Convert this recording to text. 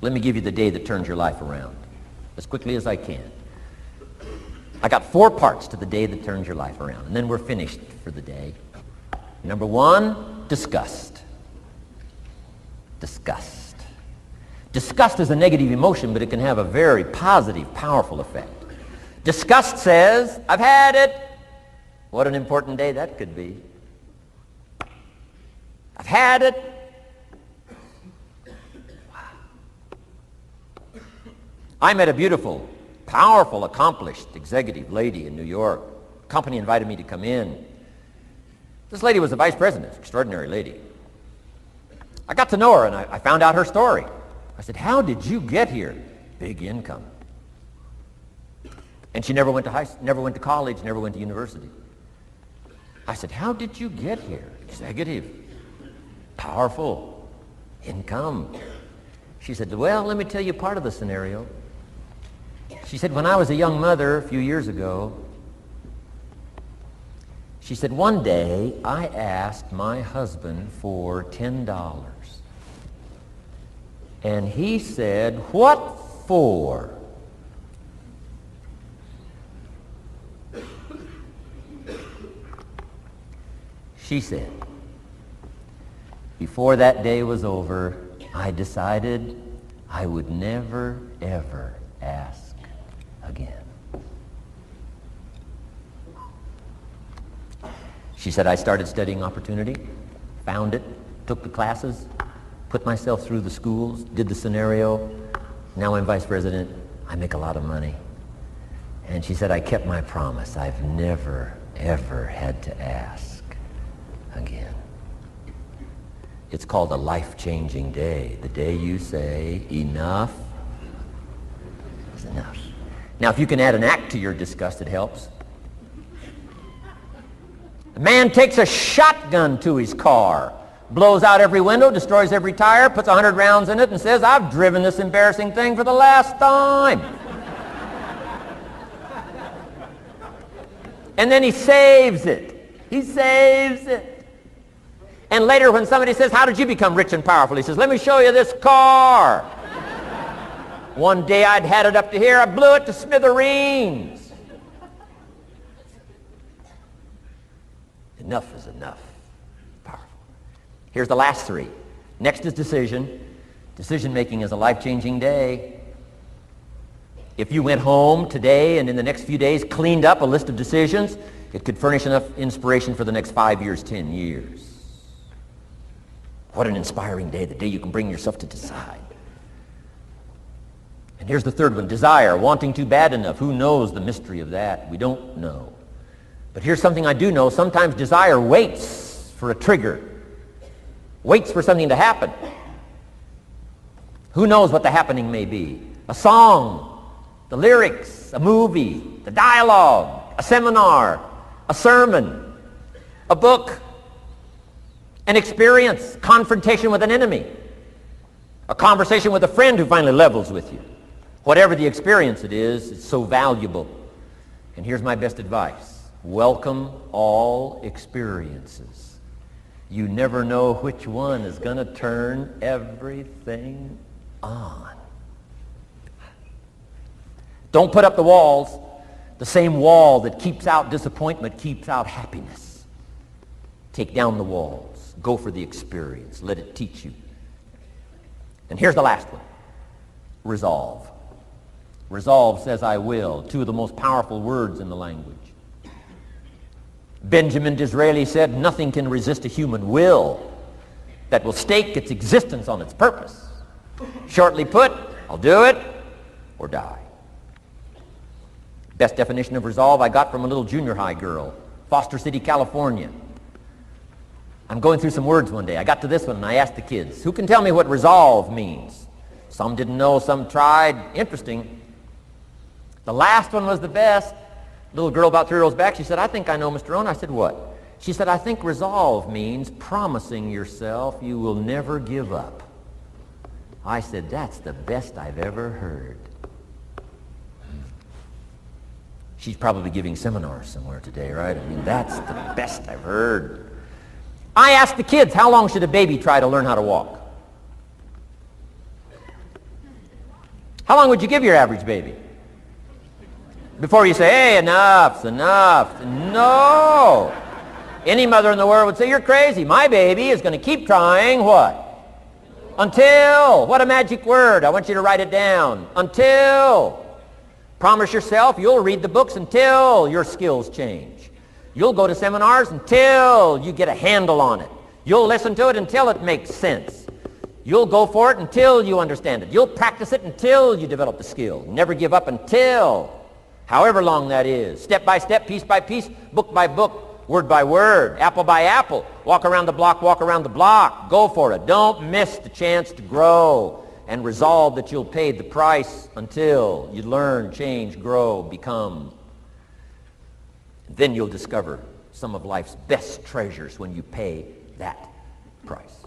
Let me give you the day that turns your life around as quickly as I can. I got 4 parts to the day that turns your life around, and then we're finished for the day. Number 1, disgust. Disgust. Disgust is a negative emotion, but it can have a very positive, powerful effect. Disgust says, I've had it. What an important day that could be. I've had it. I met a beautiful, powerful, accomplished executive lady in New York. The company invited me to come in. This lady was a vice president, extraordinary lady. I got to know her and I found out her story. I said, how did you get here? Big income. And she never went to college, never went to university. I said, how did you get here? Executive, powerful, income. She said, well, let me tell you part of the scenario. She said, when I was a young mother a few years ago, she said, one day I asked my husband for $10. And he said, what for? She said, before that day was over, I decided I would never, ever ask again. She said, I started studying opportunity, found it, took the classes, put myself through the schools, did the scenario. Now I'm vice president. I make a lot of money. And she said, I kept my promise. I've never, ever had to ask again. It's called a life-changing day. The day you say, enough is enough. Now, if you can add an act to your disgust, it helps. A man takes a shotgun to his car, blows out every window, destroys every tire, puts 100 rounds in it, and says, I've driven this embarrassing thing for the last time. And then he saves it. He saves it. And later when somebody says, how did you become rich and powerful? He says, let me show you this car. One day I'd had it up to here. I blew it to smithereens. Enough is enough. Powerful. Here's the last 3. Next is decision. Decision making is a life-changing day. If you went home today and in the next few days cleaned up a list of decisions, it could furnish enough inspiration for the next 5 years, 10 years. What an inspiring day, the day you can bring yourself to decide. And here's the 3rd one, desire, wanting to bad enough. Who knows the mystery of that? We don't know. But here's something I do know. Sometimes desire waits for a trigger, waits for something to happen. Who knows what the happening may be? A song, the lyrics, a movie, the dialogue, a seminar, a sermon, a book, an experience, confrontation with an enemy, a conversation with a friend who finally levels with you. Whatever the experience it is, it's so valuable. And here's my best advice. Welcome all experiences. You never know which one is going to turn everything on. Don't put up the walls. The same wall that keeps out disappointment keeps out happiness. Take down the walls. Go for the experience. Let it teach you. And here's the last one. Resolve. Resolve says I will. 2 of the most powerful words in the language. Benjamin Disraeli said, nothing can resist a human will that will stake its existence on its purpose. Shortly put, I'll do it or die. Best definition of resolve I got from a little junior high girl, Foster City, California. I'm going through some words one day. I got to this one and I asked the kids, who can tell me what resolve means? Some didn't know, some tried. Interesting. The last one was the best. Little girl about 3 rows back, she said, I think I know, Mr. Owen. I said, what? She said, I think resolve means promising yourself you will never give up. I said, that's the best I've ever heard. She's probably giving seminars somewhere today, right? I mean, that's the best I've heard. I asked the kids, how long should a baby try to learn how to walk? How long would you give your average baby? Before you say, hey, enough's enough. No. Any mother in the world would say, you're crazy. My baby is going to keep trying what? Until. What a magic word. I want you to write it down. Until. Promise yourself you'll read the books until your skills change. You'll go to seminars until you get a handle on it. You'll listen to it until it makes sense. You'll go for it until you understand it. You'll practice it until you develop the skill. Never give up until, however long that is. Step by step, piece by piece, book by book, word by word, apple by apple. Walk around the block, walk around the block. Go for it. Don't miss the chance to grow, and resolve that you'll pay the price until you learn, change, grow, become. Then you'll discover some of life's best treasures when you pay that price.